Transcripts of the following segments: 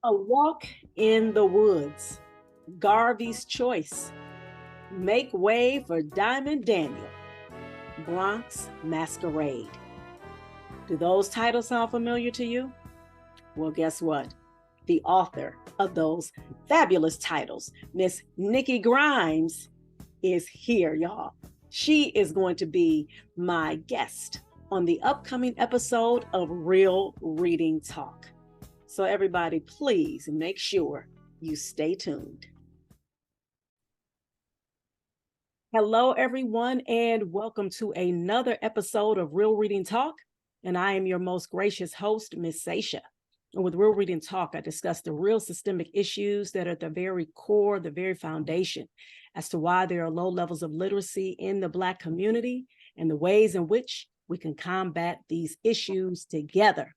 A Walk in the Woods, Garvey's Choice, Make Way for Diamond Daniel, Bronx Masquerade. Do those titles sound familiar to you? Well, guess what? The author of those fabulous titles, Miss Nikki Grimes, is here, y'all. She is going to be my guest on the upcoming episode of Real Reading Talk. So, everybody, please make sure you stay tuned. Hello, everyone, and welcome to another episode of Real Reading Talk. And I am your most gracious host, Miss Sasha. And with Real Reading Talk, I discuss the real systemic issues that are at the very core, the very foundation, as to why there are low levels of literacy in the Black community and the ways in which we can combat these issues together.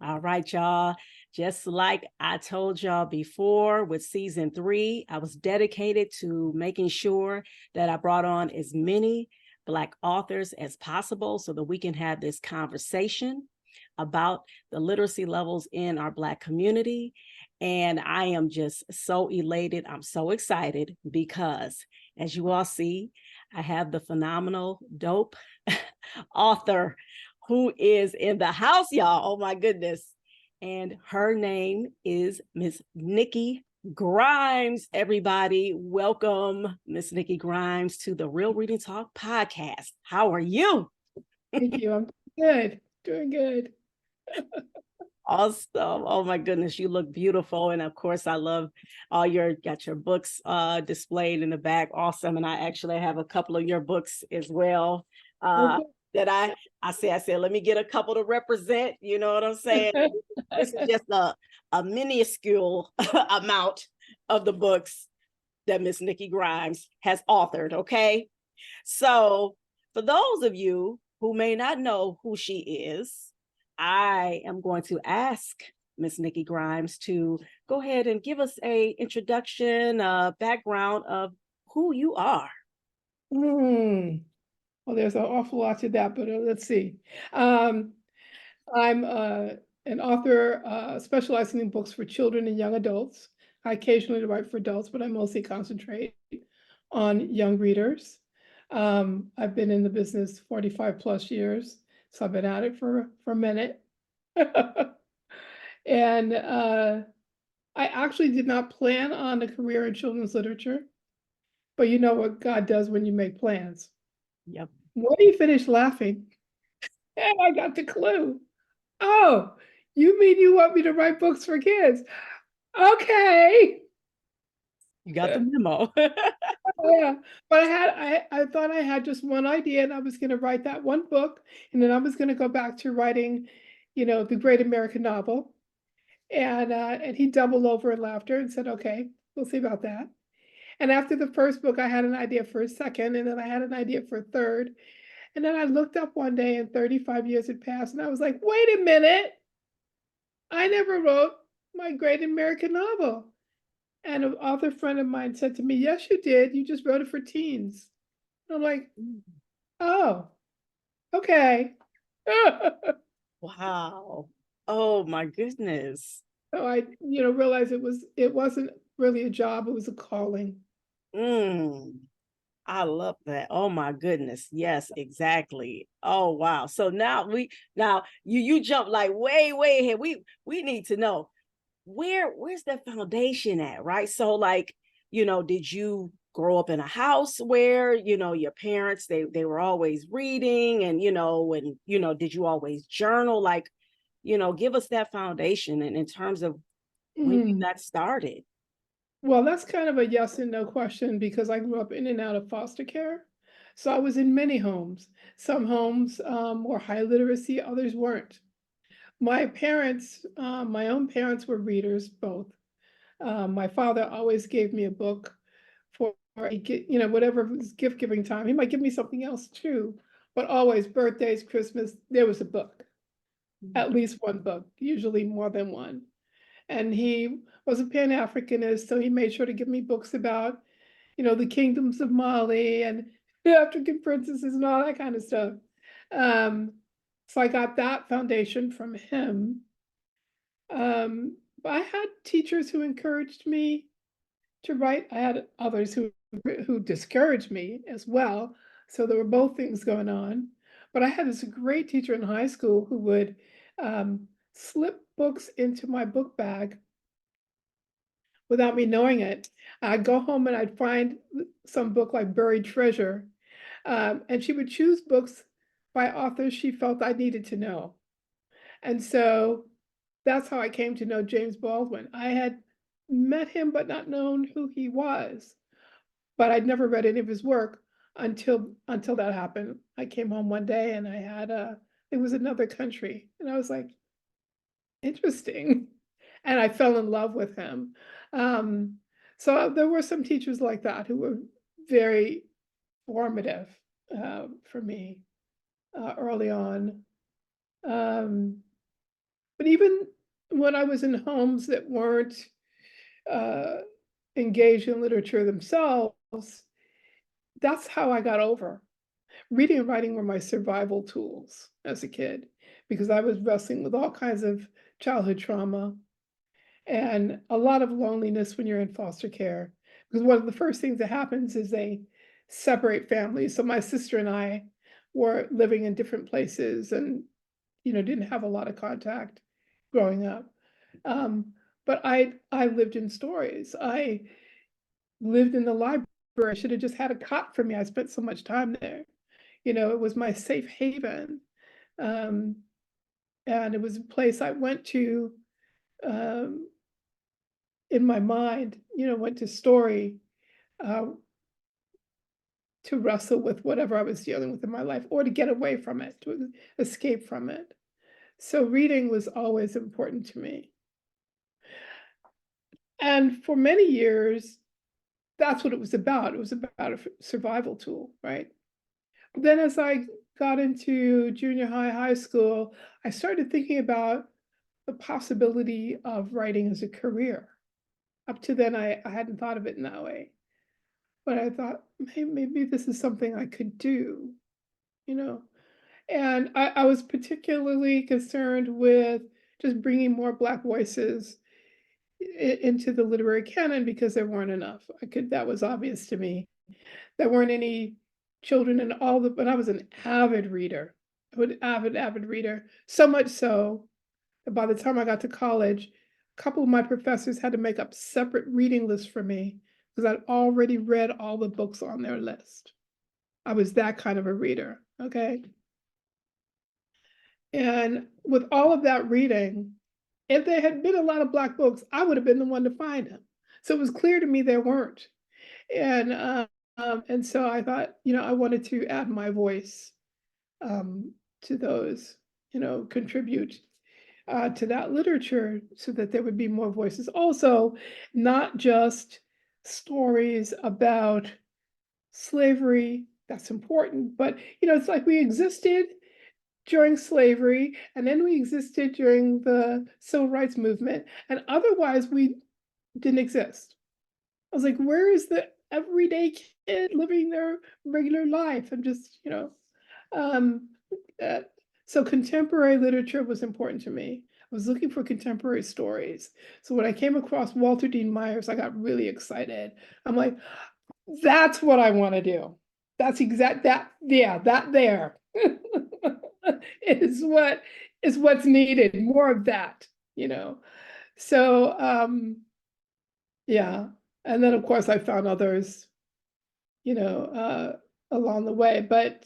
All right, y'all. Just like I told y'all before with season 3, I was dedicated to making sure that I brought on as many Black authors as possible so that we can have this conversation about the literacy levels in our Black community. And I am just so elated. I'm so excited because, as you all see, I have the phenomenal, dope author who is in the house, y'all. Oh my goodness. And her name is Miss Nikki Grimes. Everybody, welcome Miss Nikki Grimes to the Real Reading Talk podcast. How are you? Thank you. I'm good. Doing good. Awesome. Oh my goodness, you look beautiful. And of course, I love got your books displayed in the back. Awesome. And I actually have a couple of your books as well. Okay. That I said, let me get a couple to represent. You know what I'm saying? This is just a minuscule amount of the books that Miss Nikki Grimes has authored. Okay. So for those of you who may not know who she is, I am going to ask Miss Nikki Grimes to go ahead and give us a introduction, background of who you are. Well, there's an awful lot to that, but let's see. I'm an author specializing in books for children and young adults. I occasionally write for adults, but I mostly concentrate on young readers. I've been in the business 45 plus years, so I've been at it for a minute. And I actually did not plan on a career in children's literature, but you know what God does when you make plans. Yep. When he finished laughing, and I got the clue. Oh, you mean you want me to write books for kids? Okay. You got the memo. Yeah, but I thought I had just one idea, and I was going to write that one book, and then I was going to go back to writing, the great American novel. And he doubled over in laughter and said, "Okay, we'll see about that." And after the first book, I had an idea for a second, and then I had an idea for a third. And then I looked up one day and 35 years had passed, and I was like, wait a minute, I never wrote my great American novel. And an author friend of mine said to me, yes, you did. You just wrote it for teens. And I'm like, oh, okay. Wow. Oh my goodness. So I, realized it wasn't really a job, it was a calling. Mm. I love that. Oh my goodness. Yes, exactly. Oh wow. So now you jump like way ahead. We need to know where's that foundation at, right? So like, did you grow up in a house where, your parents they were always reading and did you always journal? Like, give us that foundation and in terms of when you Mm. got started. Well, that's kind of a yes and no question because I grew up in and out of foster care. So I was in many homes. Some homes were high literacy, others weren't. My parents, my own parents were readers, both. My father always gave me a book for whatever was gift giving time. He might give me something else too, but always birthdays, Christmas, there was a book, at least one book, usually more than one. And he was a Pan-Africanist, so he made sure to give me books about, the kingdoms of Mali and African princesses and all that kind of stuff. Um, so I got that foundation from him. I had teachers who encouraged me to write. I had others who discouraged me as well. So there were both things going on. But I had this great teacher in high school who would slip books into my book bag without me knowing it. I'd go home and I'd find some book like Buried Treasure, and she would choose books by authors she felt I needed to know. And so that's how I came to know James Baldwin. I had met him, but not known who he was. But I'd never read any of his work until that happened. I came home one day and I had it was another country, and I was like, interesting, and I fell in love with him. Um, so there were some teachers like that who were very formative for me early on. Um, but even when I was in homes that weren't uh, engaged in literature themselves, that's how I got over. Reading and writing were my survival tools as a kid because I was wrestling with all kinds of childhood trauma and a lot of loneliness when you're in foster care. Because one of the first things that happens is they separate families. So my sister and I were living in different places and, didn't have a lot of contact growing up. Um, but I lived in stories. I lived in the library. I should have just had a cot for me. I spent so much time there. It was my safe haven. Um, and it was a place I went to um, in my mind, went to story uh, to wrestle with whatever I was dealing with in my life or to get away from it, to escape from it. So reading was always important to me. And for many years, that's what it was about. It was about a survival tool, right? Then as I got into junior high, high school, I started thinking about the possibility of writing as a career. Up to then, I hadn't thought of it in that way. But I thought, maybe this is something I could do, you know? And I was particularly concerned with just bringing more Black voices into the literary canon because there weren't enough. That was obvious to me. There weren't any children in but I was an avid reader, avid reader, so much so that by the time I got to college, a couple of my professors had to make up separate reading lists for me because I'd already read all the books on their list. I was that kind of a reader, okay? And with all of that reading, if there had been a lot of Black books, I would have been the one to find them. So it was clear to me there weren't. And and so I thought, I wanted to add my voice to those, contribute to that literature so that there would be more voices. Also, not just stories about slavery, that's important, but it's like we existed during slavery and then we existed during the civil rights movement, and otherwise we didn't exist. I was like, where is the everyday kid living their regular life? And just, um, uh, so contemporary literature was important to me. I was looking for contemporary stories. So when I came across Walter Dean Myers, I got really excited. I'm like, that's what I want to do. That's exact that, yeah, that there is what's needed. More of that, So yeah. And then of course I found others, you know, uh along the way, but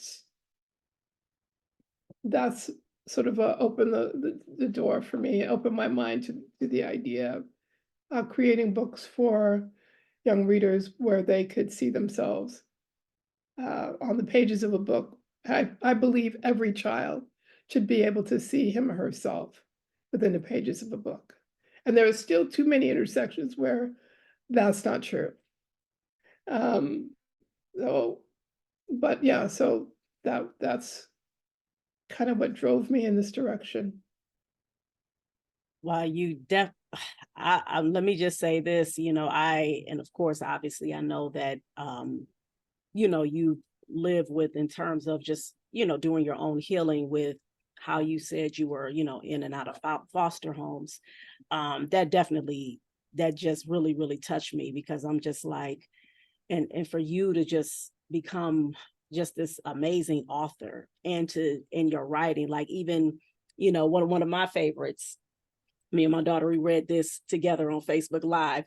that's sort of opened the door for me, opened my mind to the idea of creating books for young readers where they could see themselves on the pages of a book. I believe every child should be able to see him or herself within the pages of a book. And there are still too many intersections where that's not true. Um, so, but yeah, so that's kind of what drove me in this direction. Well, let me just say this, and of course, obviously, I know that, you live with in terms of just, doing your own healing with how you said you were, in and out of foster homes. That just really, really touched me, because I'm just like, and for you to just become just this amazing author, and in your writing, like, even, one of my favorites, me and my daughter, we read this together on Facebook Live,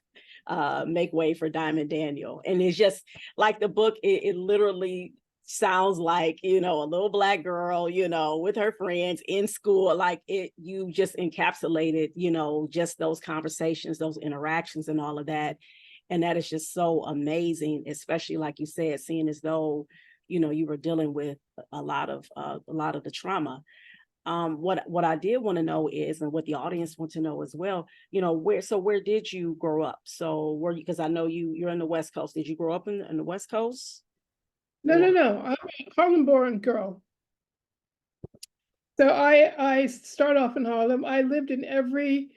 Make Way for Diamond Daniel. And it's just like the book, it literally sounds like, a little Black girl, with her friends in school. Like, you just encapsulated, just those conversations, those interactions, and all of that. And that is just so amazing, especially like you said, seeing as though, you were dealing with a lot of the trauma. What I did want to know is, and what the audience want to know as well, where did you grow up? So because I know you're in the West Coast. Did you grow up in the West Coast? No, no, no. I'm a Harlem-born girl. So I start off in Harlem. I lived in every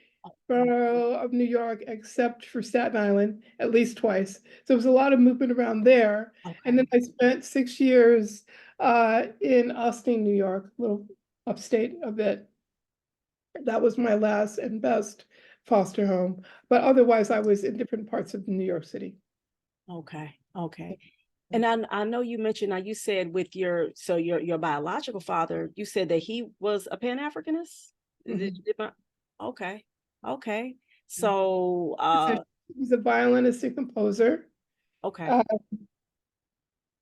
borough of New York except for Staten Island, at least twice. So it was a lot of movement around there. And then Okay. I spent 6 years in Austin, New York, a little upstate a bit. That was my last and best foster home. But otherwise, I was in different parts of New York City. Okay. Okay. And I know you mentioned, now you said with your biological father, you said that he was a Pan-Africanist? Okay. Okay. So So he was a violinist and composer, okay. uh,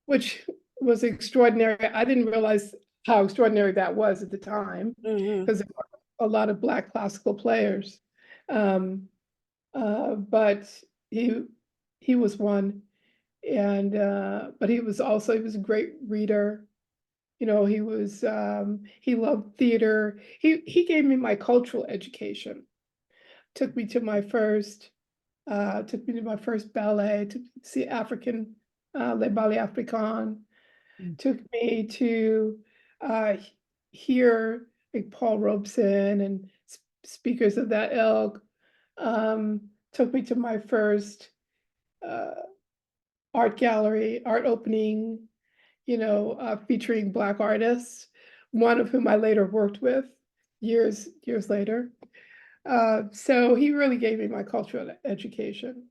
which was extraordinary. I didn't realize how extraordinary that was at the time, Hmm. because there were a lot of Black classical players. Um, but he was one, and but he was a great reader. He loved theater. He gave me my cultural education. Took me to my first ballet, to see African, Les Ballets Africains, took me to hear like Paul Robeson and speakers of that ilk, took me to my first uh, art opening, featuring Black artists, one of whom I later worked with years later. So he really gave me my cultural education.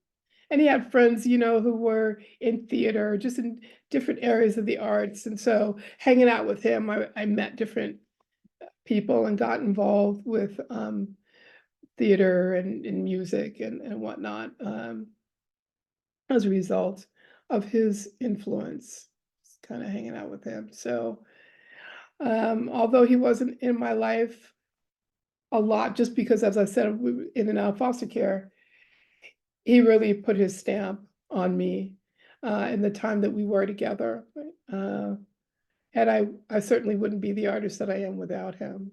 And he had friends, who were in theater, just in different areas of the arts. And so hanging out with him, I met different people and got involved with theater and music and whatnot, as a result of his influence, kind of hanging out with him. So although he wasn't in my life a lot, just because, as I said, we were in and out of foster care, he really put his stamp on me in the time that we were together. Uh, and I certainly wouldn't be the artist that I am without him.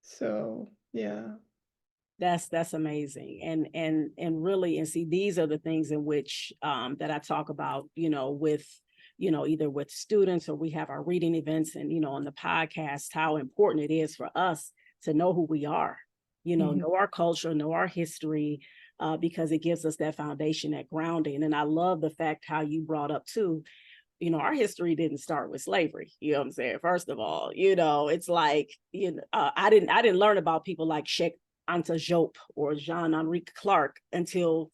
So yeah. That's amazing. And really, and see, these are the things in which that I talk about, with, either with students, or we have our reading events, and, on the podcast, how important it is for us to know who we are, Mhm. know our culture, know our history, because it gives us that foundation, that grounding. And I love the fact how you brought up too, our history didn't start with slavery. You know what I'm saying? First of all, it's like, I didn't learn about people like Sheikh Anta Diop or Jean Henri Clark until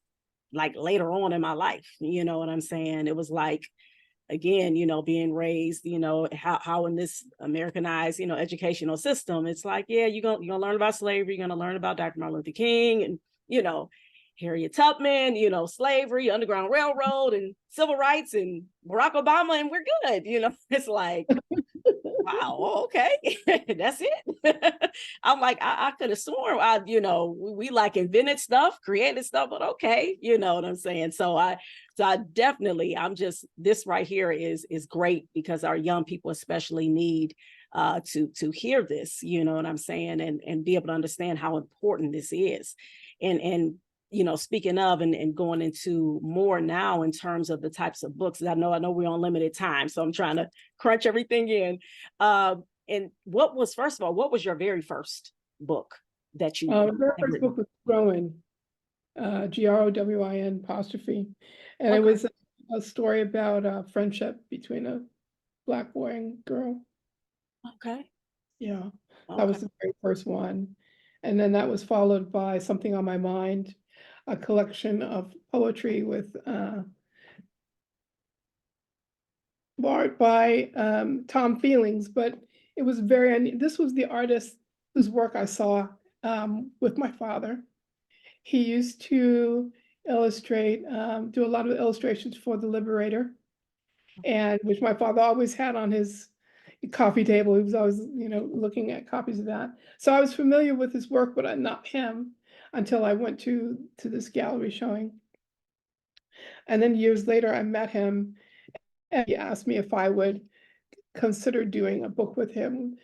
like later on in my life. You know what I'm saying? It was like, again, being raised, how in this Americanized, educational system, it's like, yeah, you're gonna learn about slavery, you're gonna learn about Dr. Martin Luther King, and you know, Harriet Tubman, Slavery, Underground Railroad, and civil rights, and Barack Obama, and we're good. It's like, wow, okay, that's it. I'm like, I could have sworn, we like invented stuff, created stuff, but okay, you know what I'm saying. So I definitely, this right here is great, because our young people especially need to hear this, you know what I'm saying, and be able to understand how important this is. And speaking of, and going into more now in terms of the types of books, I know we're on limited time, so I'm trying to crunch everything in. And first of all, what was your very first book that you The very have first written? book was Growin, Growin apostrophe. And it Okay. was a story about friendship between a Black boy and girl. Okay. Yeah. That Okay. was the very first one. And then that was followed by Something on My Mind, a collection of poetry with art by Tom Feelings, but it was this was the artist whose work I saw with my father. He used to illustrate, do a lot of illustrations for The Liberator, and which my father always had on his coffee table. He was always, looking at copies of that. So I was familiar with his work, but not him until I went to this gallery showing. And then years later, I met him, and he asked me if I would consider doing a book with him,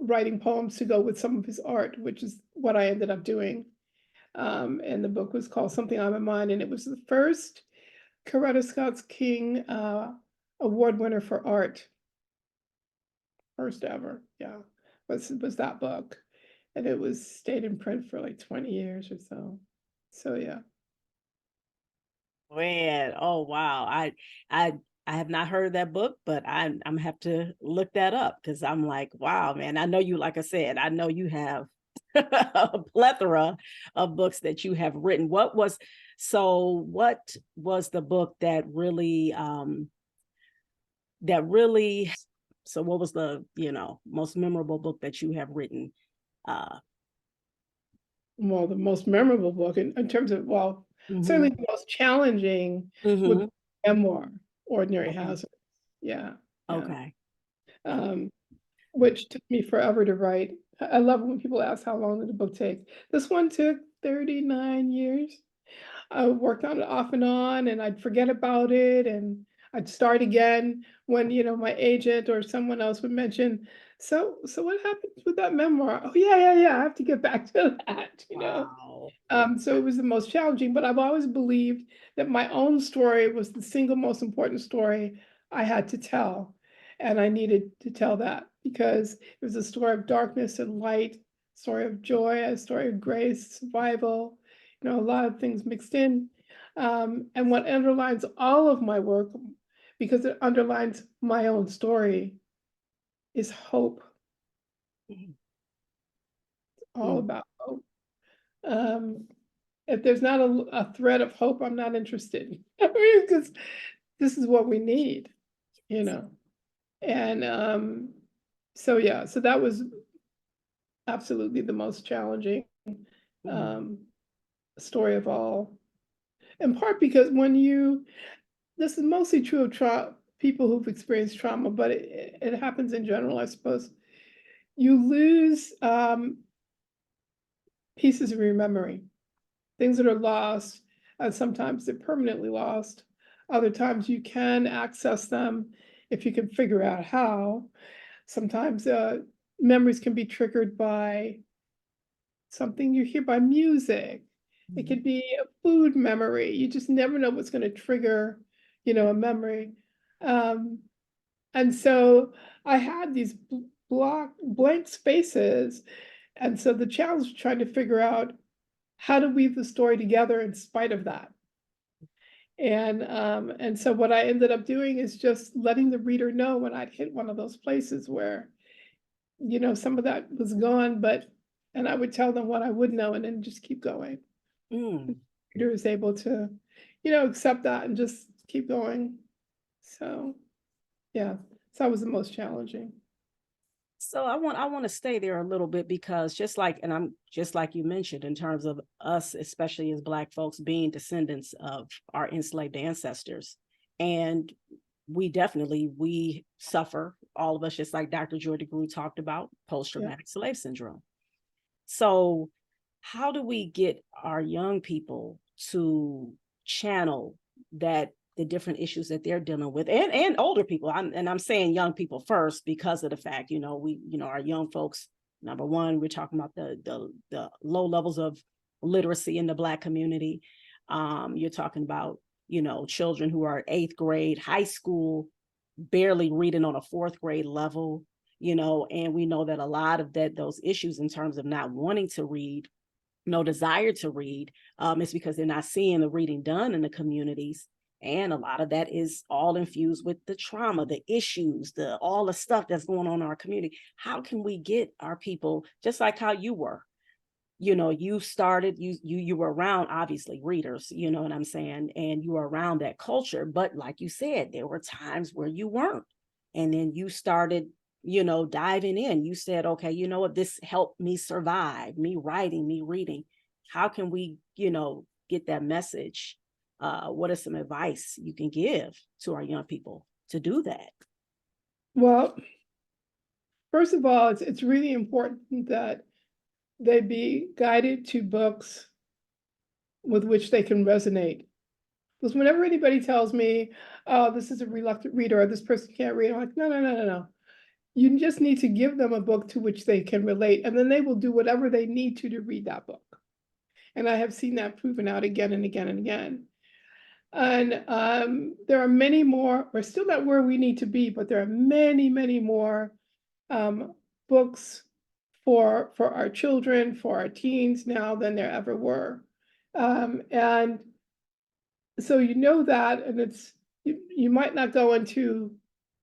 writing poems to go with some of his art, which is what I ended up doing. And the book was called Something on My Mind, and it was the first Coretta Scott's King award winner for art. First ever, yeah, was that book. And it was stayed in print for like 20 years or so. So yeah. Man, oh wow. I I have not heard of that book, but I'm have to look that up because I'm like, wow, man. I know you, like I said, I know you have a plethora of books that you have written. What was the book that really so what was the, most memorable book that you have written? Uh Well, the most memorable book in terms of, well, mhm, certainly the most challenging would be mhm, memoir, Ordinary okay, Hazards. Yeah, yeah. okay. Um, which took me forever to write. I love when people ask how long did the book take. This one took 39 years. I worked on it off and on, and I'd forget about it, and I'd start again when, my agent or someone else would mention, so what happened with that memoir? Oh, yeah, yeah, yeah, I have to get back to that. Wow. So it was the most challenging, but I've always believed that my own story was the single most important story I had to tell. And I needed to tell that because it was a story of darkness and light, story of joy, a story of grace, survival, a lot of things mixed in. And what underlines all of my work, because it underlines my own story, is hope, Mhm, all mm, about hope. Um, if there's not a thread of hope, I'm not interested. Because this is what we need, you know. And so yeah, so that was absolutely the most challenging mhm, um, story of all. In part because this is mostly true of people who've experienced trauma, but it happens in general, I suppose. You lose pieces of your memory, things that are lost, and sometimes they're permanently lost. Other times you can access them if you can figure out how. Sometimes memories can be triggered by something you hear, by music. It mhm, could be a food memory. You just never know what's going to trigger, a memory. Um, and so I had these blank spaces. And so the challenge was trying to figure out how to weave the story together in spite of that. And so what I ended up doing is just letting the reader know when I'd hit one of those places where, some of that was gone, and I would tell them what I would know and then just keep going. mm. Reader is able to, accept that and just keep going. So yeah, so that was the most challenging. So I want to stay there a little bit because just like you mentioned in terms of us, especially as Black folks, being descendants of our enslaved ancestors, and we suffer, all of us, just like Dr. Joy DeGruy talked about, Yeah. post-traumatic slave syndrome. So how do we get our young people to channel the different issues that they're dealing with, and older people? I'm saying young people first because of the fact, our young folks, number one, we're talking about the low levels of literacy in the Black community. You're talking about, children who are eighth grade, high school, barely reading on a fourth grade level, and we know that a lot of those issues in terms of not wanting to read, no desire to read, is because they're not seeing the reading done in the communities. And a lot of that is all infused with the trauma, the issues, all the stuff that's going on in our community. How can we get our people, just like how you were? You started, you were around, obviously, readers, you know what I'm saying, and you were around that culture, but like you said, there were times where you weren't, and then you started, diving in. You said, okay, you know what, this helped me survive, me writing, me reading. How can we, get that message? What is some advice you can give to our young people to do that? Well, first of all, it's really important that they be guided to books with which they can resonate. Because whenever anybody tells me, oh, this is a reluctant reader, or this person can't read, I'm like, no, no, no, no, no. You just need to give them a book to which they can relate, and then they will do whatever they need to read that book. And I have seen that proven out again and again and again. And there are many more, we're still not where we need to be, but there are many, many more books for our children, for our teens now than there ever were. And so that, and you might not go into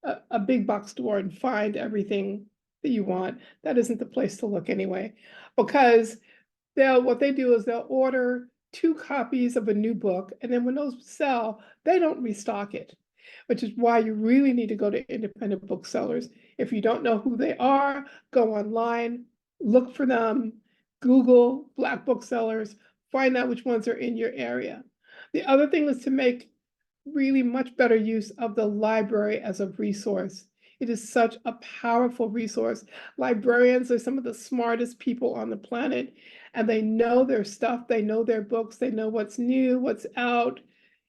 a big box store and find everything that you want. That isn't the place to look anyway, because what they do is they'll order 2 copies of a new book, and then when those sell, they don't restock it, which is why you really need to go to independent booksellers. If you don't know who they are, go online, look for them, Google Black booksellers, find out which ones are in your area. The other thing is to make really much better use of the library as a resource. It is such a powerful resource. Librarians are some of the smartest people on the planet, and they know their stuff, they know their books, they know what's new, what's out,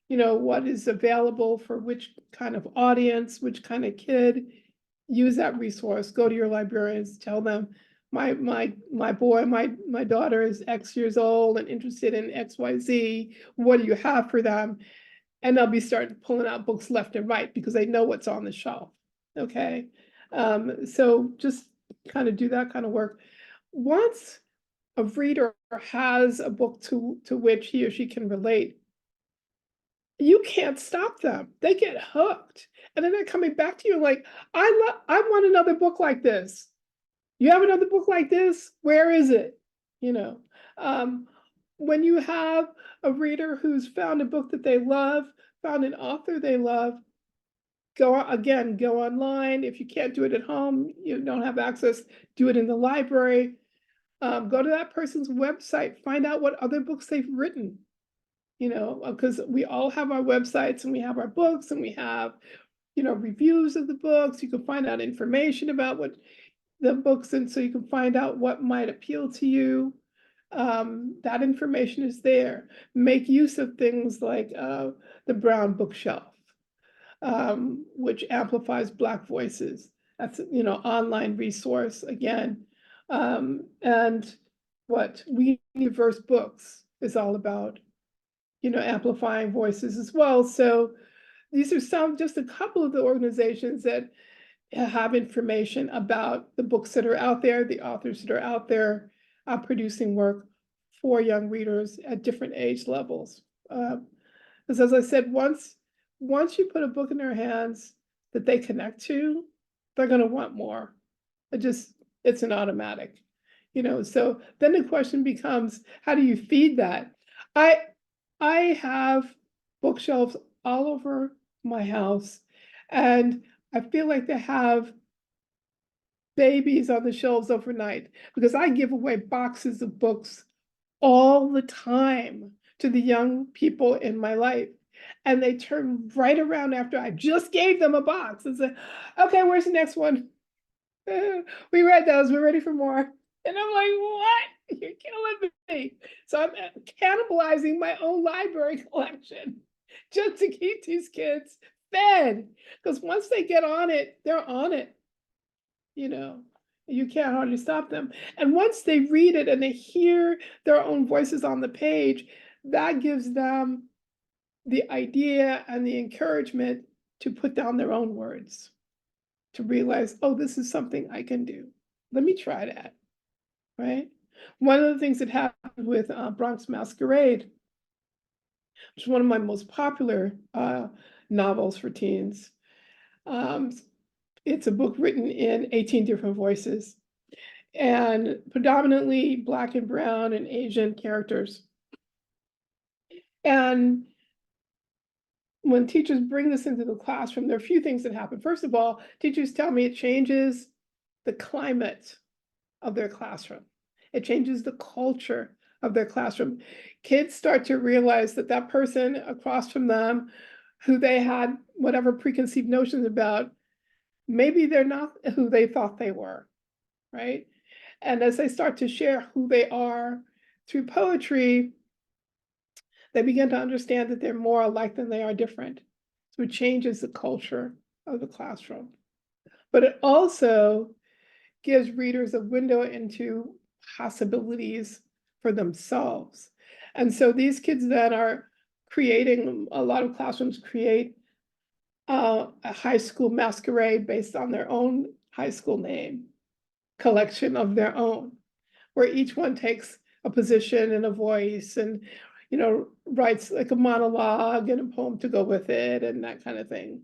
what is available for which kind of audience, which kind of kid. Use that resource. Go to your librarians, tell them, my boy, my daughter is X years old and interested in XYZ. What do you have for them? And they'll be starting pulling out books left and right because they know what's on the shelf. Okay. So just kind of do that kind of work. Once a reader has a book to which he or she can relate, you can't stop them. They get hooked. And then they're coming back to you like, I want another book like this. You have another book like this? Where is it? When you have a reader who's found a book that they love, found an author they love, go online. If you can't do it at home, you don't have access, do it in the library. Go to that person's website, find out what other books they've written, because we all have our websites and we have our books and we have, reviews of the books. You can find out information about what the books, and so you can find out what might appeal to you. That information is there. Make use of things like the Brown Bookshelf, which amplifies Black voices. That's online resource again. And what We Diverse Books is all about, amplifying voices as well. So these are just a couple of the organizations that have information about the books that are out there, the authors that are out there producing work for young readers at different age levels. Because as I said, once you put a book in their hands that they connect to, they're going to want more. It's an automatic, So then the question becomes, how do you feed that? I have bookshelves all over my house, and I feel like they have babies on the shelves overnight because I give away boxes of books all the time to the young people in my life. And they turn right around after I just gave them a box and say, okay, where's the next one? We read those, we're ready for more. And I'm like, what? You're killing me. So I'm cannibalizing my own library collection just to keep these kids fed. Because once they get on it, they're on it. You can't hardly stop them. And once they read it and they hear their own voices on the page, that gives them the idea and the encouragement to put down their own words, to realize, oh, this is something I can do. Let me try that, right? One of the things that happened with Bronx Masquerade which is one of my most popular novels for teens. Um, it's a book written in 18 different voices and predominantly Black and brown and Asian characters. And when teachers bring this into the classroom, there are a few things that happen. First of all, teachers tell me it changes the climate of their classroom. It changes the culture of their classroom. Kids start to realize that that person across from them, who they had whatever preconceived notions about, maybe they're not who they thought they were, right? And as they start to share who they are through poetry, they begin to understand that they're more alike than they are different. So it changes the culture of the classroom. But it also gives readers a window into possibilities for themselves. And so these kids that are creating, a lot of classrooms create a high school masquerade based on their own high school name, collection of their own, where each one takes a position and a voice and, you know, writes like a monologue and a poem to go with it and that kind of thing.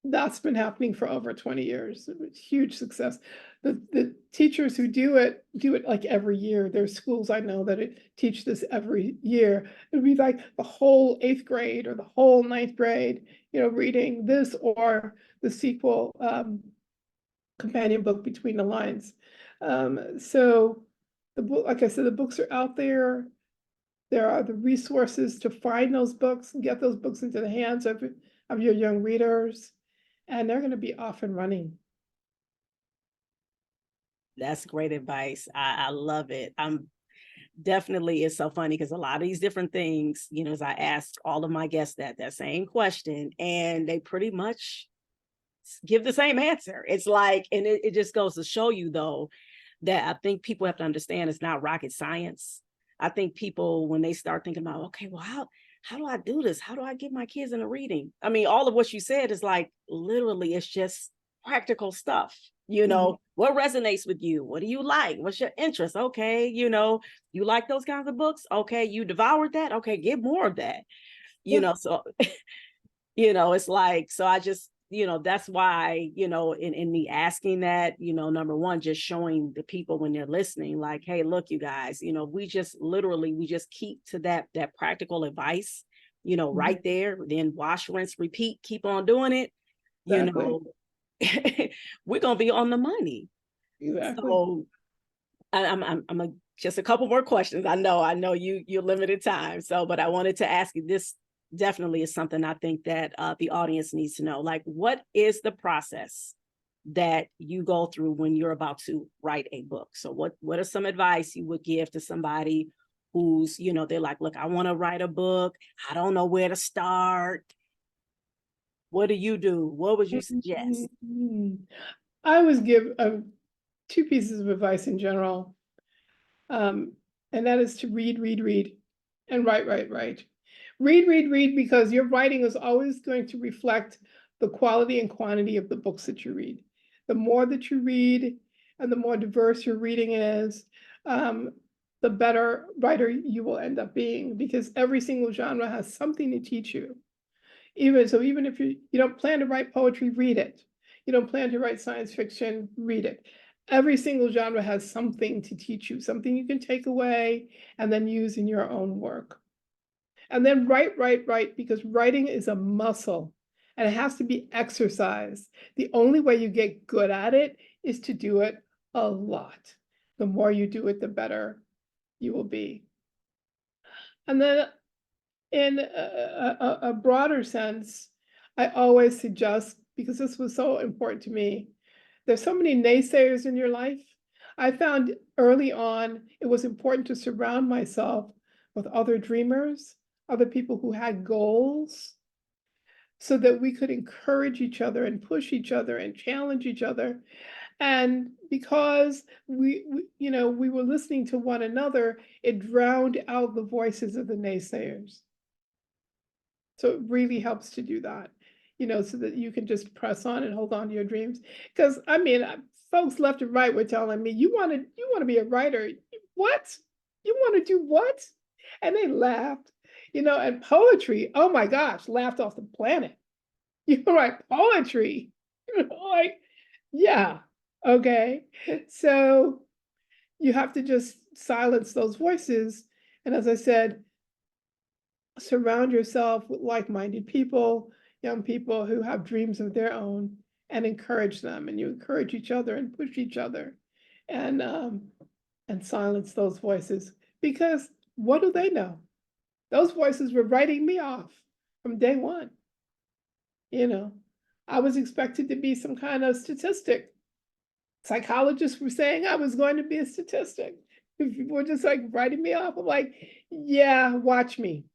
That's been happening for over 20 years. It was huge success. The teachers who do it like every year. There's schools I know that teach this every year. It would be like the whole 8th grade or the whole 9th grade, you know, reading this or the sequel companion book Between the Lines. So the book, like I said, the books are out there. There are the resources to find those books and get those books into the hands of your young readers. And they're going to be off and running. That's great advice. I love it. I'm definitely, it's so funny because a lot of these different things, you know, as I asked all of my guests that same question, and they pretty much give the same answer. It's like, and it just goes to show you though, that I think people have to understand it's not rocket science. I think people, when they start thinking about, okay, well, how do I do this? How do I get my kids into reading? I mean, all of what you said is like, literally, it's just practical stuff. You know, what resonates with you? What do you like? What's your interest? Okay, you know, you like those kinds of books? Okay, you devoured that? Okay, get more of that. You know, so, you know, it's like, so I just, you know, that's why, you know, in me asking that, you know, number one, just showing the people when they're listening, like, hey, look, you guys, you know, we just literally, we just keep to that practical advice, you know, right there, then wash, rinse, repeat, keep on doing it, you know, we're going to be on the money. Exactly. So I'm just a couple more questions. I know you're limited time. So, but I wanted to ask you this. Definitely is something I think that the audience needs to know. Like, what is the process that you go through when you're about to write a book? So what are some advice you would give to somebody who's, you know, they're like, look, I want to write a book. I don't know where to start. What do you do? What would you suggest? I always give 2 pieces of advice in general. And that is to read, and write. Read, because your writing is always going to reflect the quality and quantity of the books that you read. The more that you read and the more diverse your reading is, the better writer you will end up being, because every single genre has something to teach you. Even if you don't plan to write poetry, read it. You don't plan to write science fiction, read it. Every single genre has something to teach you, something you can take away and then use in your own work. And then write, because writing is a muscle and it has to be exercised. The only way you get good at it is to do it a lot. The more you do it, the better you will be. And then in a broader sense, I always suggest, because this was so important to me, there's so many naysayers in your life. I found early on it was important to surround myself with other dreamers, other people who had goals, so that we could encourage each other and push each other and challenge each other. And because we you know, we were listening to one another, it drowned out the voices of the naysayers. So it really helps to do that, you know, so that you can just press on and hold on to your dreams. Because I mean, folks left and right were telling me, you want to be a writer. What? You want to do what? And they laughed, and poetry, oh my gosh, laughed off the planet. You write poetry. Like, yeah, okay. So you have to just silence those voices. And as I said, surround yourself with like-minded people, young people who have dreams of their own, and encourage them. And you encourage each other and push each other, and silence those voices, because what do they know? Those voices were writing me off from day one. You know, I was expected to be some kind of statistic. Psychologists were saying I was going to be a statistic. People were just like writing me off. I'm like, yeah, watch me.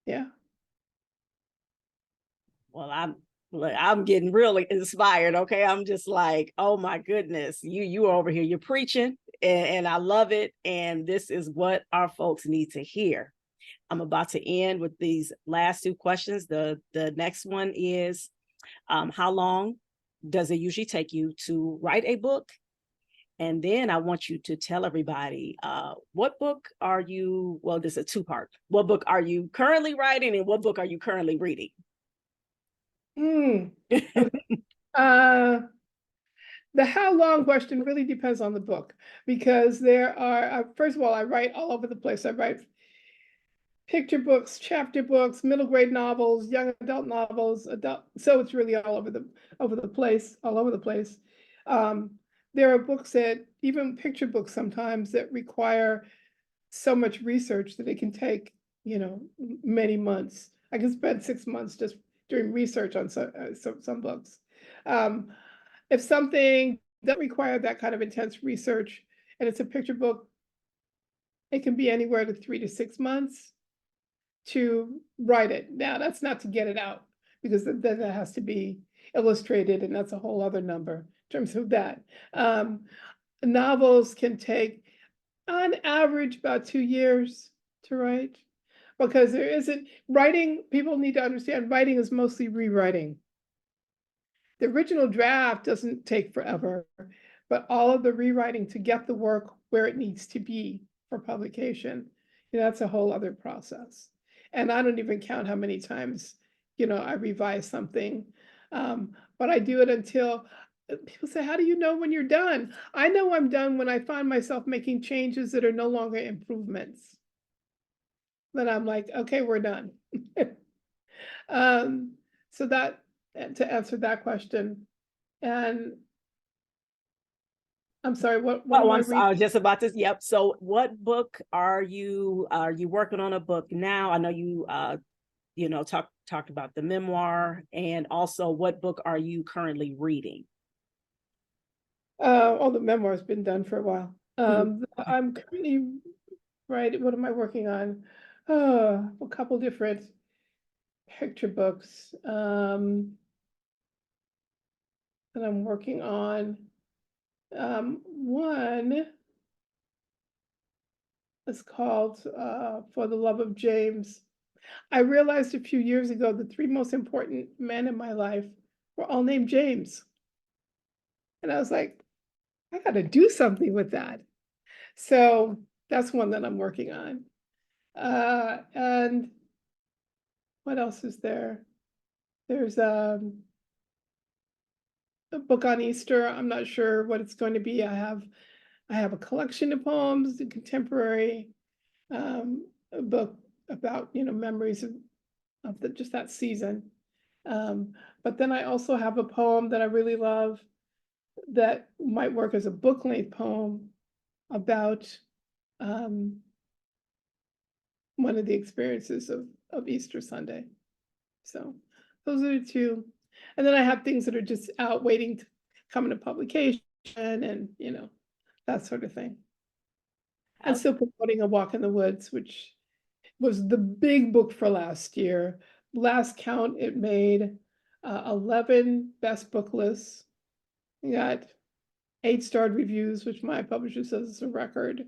Yeah. Well, I'm getting really inspired. Okay. I'm just like, oh my goodness, you over here, you're preaching, and I love it. And this is what our folks need to hear. I'm about to end with these last two questions. The next one is, how long does it usually take you to write a book? And then I want you to tell everybody, what book are you, well, this is a two-part. What book are you currently writing, and what book are you currently reading? Mm. Uh, the how long question really depends on the book, because there are, first of all, I write all over the place. I write picture books, chapter books, middle grade novels, young adult novels, adult. So it's really all over the place, all over the place. Um, there are books that, even picture books sometimes, that require so much research that it can take, many months. I can spend 6 months just doing research on some books. Um, if something doesn't require that kind of intense research and it's a picture book, it can be anywhere to 3 to 6 months to write it. Now, that's not to get it out, because then that has to be illustrated, and that's a whole other number in terms of that. Novels can take, on average, about 2 years to write, because there isn't writing. People need to understand writing is mostly rewriting. The original draft doesn't take forever, but all of the rewriting to get the work where it needs to be for publication, that's a whole other process. And I don't even count how many times, I revise something. But I do it until people say, how do you know when you're done? I know I'm done when I find myself making changes that are no longer improvements. Then I'm like, okay, we're done. um, so that, to answer that question. And I'm sorry, what Oh, am I I reading? was just about to. Yep. So, what book are you? Are you working on a book now? I know you. Talked about the memoir, and also, what book are you currently reading? Oh, the memoir's been done for a while. Mhm. I'm currently writing. What am I working on? A couple different picture books that I'm working on. One is called For the Love of James. I realized a few years ago the three most important men in my life were all named James. And I was like, I got to do something with that. So that's one that I'm working on. And what else is there? There's a book on Easter. I'm not sure what it's going to be. I have a collection of poems, the contemporary, a book about, memories of just that season. But then I also have a poem that I really love that might work as a book length poem about um, one of the experiences of Easter Sunday. So those are the two. And then I have things that are just out waiting to come into publication, and, that sort of thing. And still promoting A Walk in the Woods, which was the big book for last year. Last count, it made 11 best book lists. We got 8-starred reviews, which my publisher says is a record.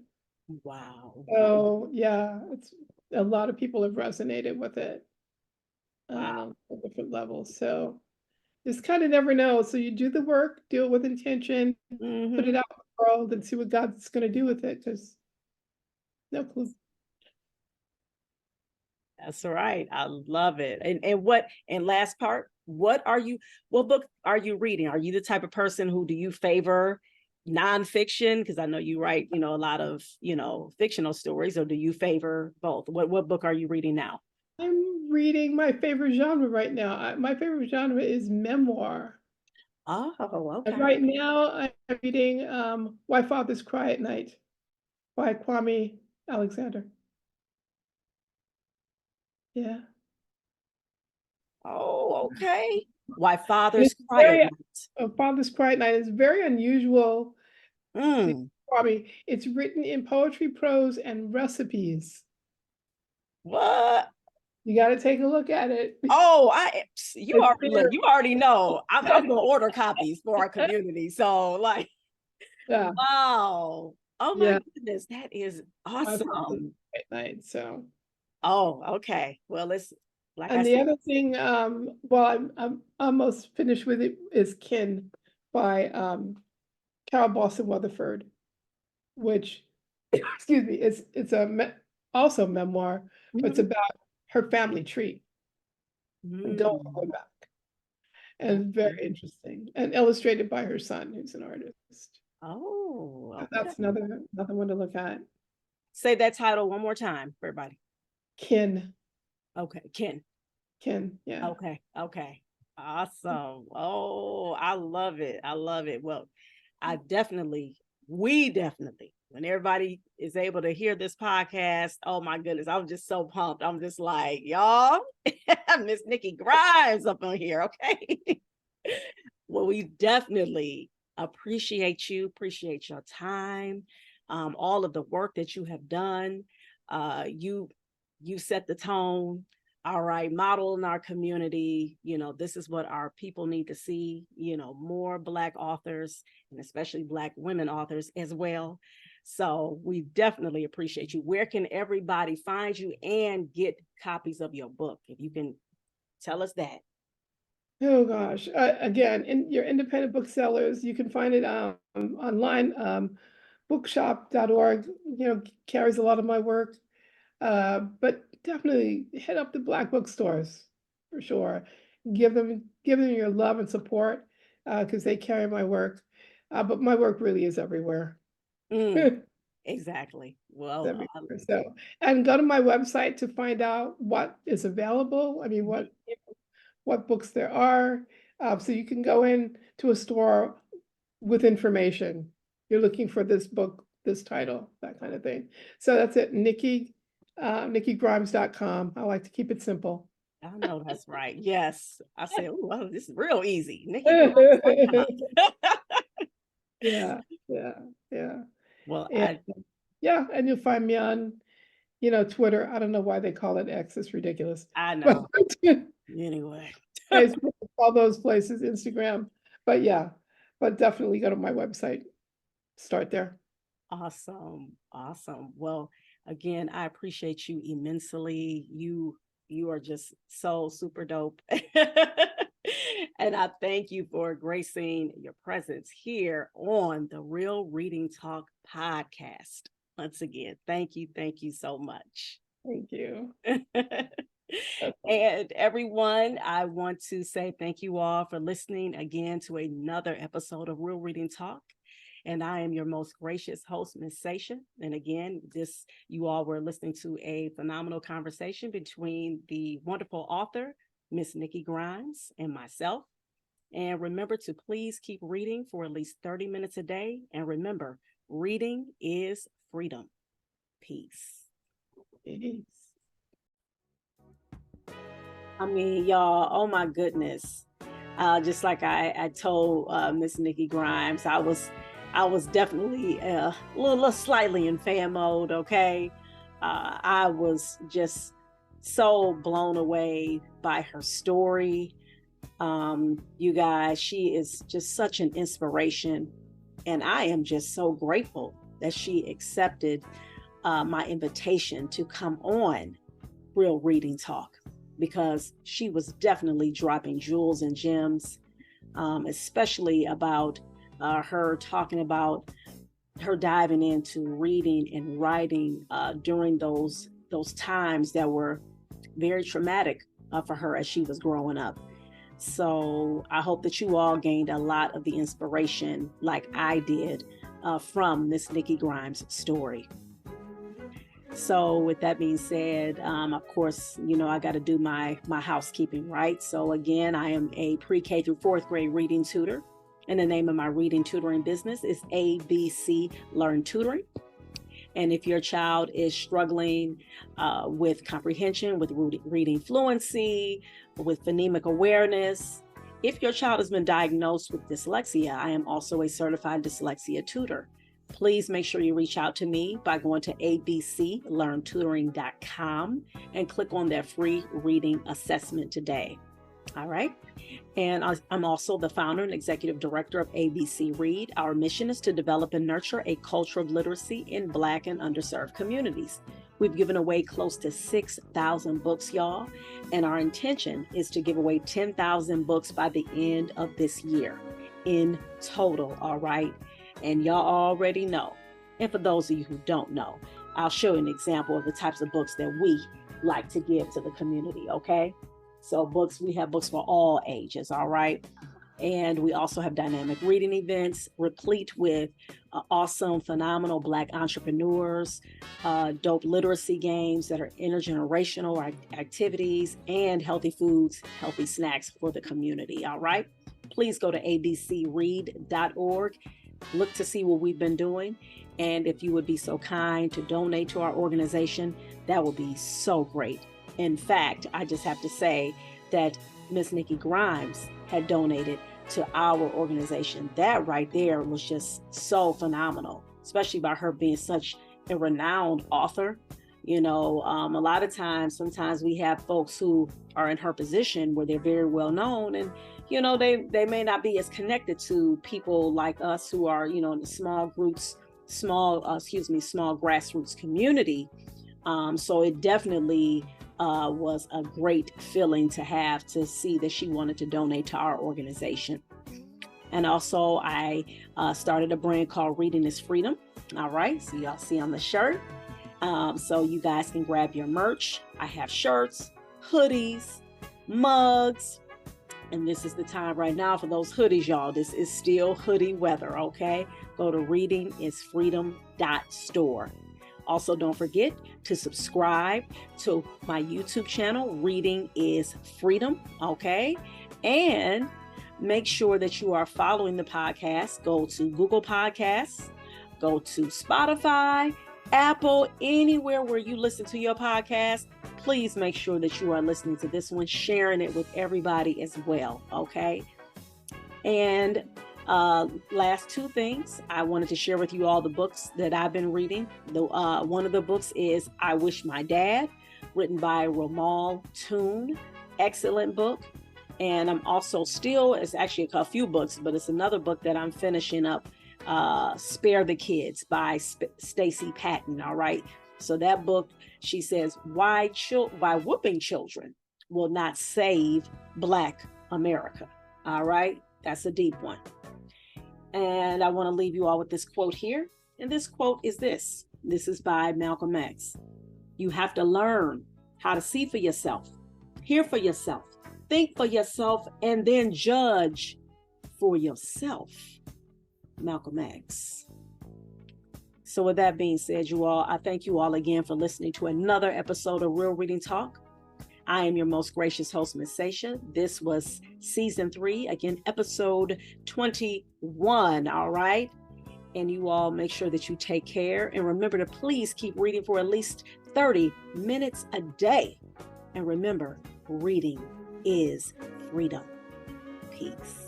Wow. So yeah, it's a lot of people have resonated with it Wow. at different levels. So just kind of never know. So you do the work, do it with intention, put Mm-hmm. it out world and see what God's going to do with it, because no clue. That's right. I love it. And last part, what book are you reading? Are you the type of person who do you favor nonfiction? Because I know you write, a lot of, fictional stories, or do you favor both? What book are you reading now? I'm reading my favorite genre right now. My favorite genre is memoir. Oh, And okay. right now I'm reading Why Fathers Cry at Night by Kwame Alexander. Yeah. Oh, okay. Why It's Fathers Cry at very Night. Fathers Cry at Night is very unusual. Mm, Kwame. It's written in poetry, prose, and recipes. what? You got to take a look at it. Oh, It's very, you already know. I'm gonna order copies for our community. So like, yeah, wow. Oh my yeah. goodness, that is Why Fathers awesome. Cry at Night. So, Oh, okay. Well, it's like I and the said. other thing, well, I'm almost finished with it, is Kin by Carol Boston Weatherford, which, excuse me, it's also memoir, but it's Mhm. about her family tree and going all the way Mm, back. And it's okay. very interesting, and illustrated by her son, who's an artist. Oh, So okay. that's another one to look at. Say that title one more time for everybody. Kin, Okay, Ken. yeah. Okay, okay. Awesome. Oh, I love it. I love it. Well, we definitely, when everybody is able to hear this podcast, oh my goodness, I'm just so pumped. I'm just like, y'all, Miss Nikki Grimes up on here, okay? Well, we definitely appreciate your time, all of the work that you have done. You set the tone. All right, model in our community. This is what our people need to see. More Black authors, and especially Black women authors as well. So we definitely appreciate you. Where can everybody find you and get copies of your book? If you can tell us that. Oh gosh. Again, in your independent booksellers, you can find it online. Bookshop.org, carries a lot of my work. But definitely hit up the Black bookstores for sure. Give them your love and support, because they carry my work. But my work really is everywhere. Mm, It's exactly. Well, everywhere. So, and go to my website to find out what is available. I mean, what books there are. So you can go in to a store with information. You're looking for this book, this title, that kind of thing. So that's it, NikkiGrimes.com. I like to keep it simple. I know that's right. Yes. I said, oh, well, this is real easy. Yeah, NikkiGrimes.com. yeah, yeah. Well, And yeah, and you'll find me on, Twitter. I don't know why they call it X. It's ridiculous. I But know. Anyway. Facebook, all those places, Instagram. But yeah, but definitely go to my website. Start there. Awesome. Awesome. Well, again, I appreciate you immensely. You are just so super dope. And I thank you for gracing your presence here on the Real Reading Talk podcast. Once again, thank you so much. Thank you. And everyone, I want to say thank you all for listening again to another episode of Real Reading Talk. And I am your most gracious host, Miss Seisha. And again, you all were listening to a phenomenal conversation between the wonderful author, Miss Nikki Grimes, and myself. And remember to please keep reading for at least 30 minutes a day. And remember, reading is freedom. Peace. Peace. I mean, y'all, oh my goodness. Just like I told Miss Nikki Grimes, I was definitely a little slightly in fan mode, okay? I was just so blown away by her story. You guys, she is just such an inspiration. And I am just so grateful that she accepted my invitation to come on Real Reading Talk, because she was definitely dropping jewels and gems, especially about her talking about her diving into reading and writing during those times that were very traumatic for her as she was growing up. So I hope that you all gained a lot of the inspiration like I did from Miss Nikki Grimes' story. So with that being said, of course, I got to do my housekeeping, right? So again, I am a pre-K through fourth grade reading tutor. And the name of my reading tutoring business is ABC Learn Tutoring. And if your child is struggling with comprehension, with reading fluency, with phonemic awareness, if your child has been diagnosed with dyslexia, I am also a certified dyslexia tutor. Please make sure you reach out to me by going to abclearntutoring.com and click on their free reading assessment today. All right. And I'm also the founder and executive director of ABC Read. Our mission is to develop and nurture a culture of literacy in Black and underserved communities. We've given away close to 6,000 books, y'all, and our intention is to give away 10,000 books by the end of this year in total, all right? And y'all already know. And for those of you who don't know, I'll show you an example of the types of books that we like to give to the community, okay? So we have books for all ages, all right? And we also have dynamic reading events replete with awesome, phenomenal Black entrepreneurs, dope literacy games that are intergenerational activities, and healthy foods, healthy snacks for the community, all right? Please go to abcread.org, look to see what we've been doing. And if you would be so kind to donate to our organization, that would be so great. In fact, I just have to say that Miss Nikki Grimes had donated to our organization. That right there was just so phenomenal, especially by her being such a renowned author. A lot of times, sometimes we have folks who are in her position where they're very well known, and they may not be as connected to people like us who are in the small grassroots community. So it definitely was a great feeling to see that she wanted to donate to our organization. And also I started a brand called Reading is Freedom. All right, so y'all see on the shirt. So you guys can grab your merch. I have shirts, hoodies, mugs, and this is the time right now for those hoodies, y'all. This is still hoodie weather, okay? Go to readingisfreedom.store. Also, don't forget to subscribe to my YouTube channel, Reading is Freedom, okay? And make sure that you are following the podcast. Go to Google Podcasts, go to Spotify, Apple, anywhere where you listen to your podcast. Please make sure that you are listening to this one, sharing it with everybody as well, okay? And last two things, I wanted to share with you all the books that I've been reading. One of the books is I Wish My Dad, written by Ramal Toon. Excellent book. And I'm also it's actually a few books, but it's another book that I'm finishing up, Spare the Kids by Stacy Patton. All right. So that book, she says, why whooping children will not save Black America. All right. That's a deep one. And I want to leave you all with this quote here. And this quote is this. This is by Malcolm X. You have to learn how to see for yourself, hear for yourself, think for yourself, and then judge for yourself. Malcolm X. So with that being said, you all, I thank you all again for listening to another episode of Real Reading Talk. I am your most gracious host, Miss Sasha. This was season 3, again, episode 21, all right? And you all make sure that you take care. And remember to please keep reading for at least 30 minutes a day. And remember, reading is freedom. Peace.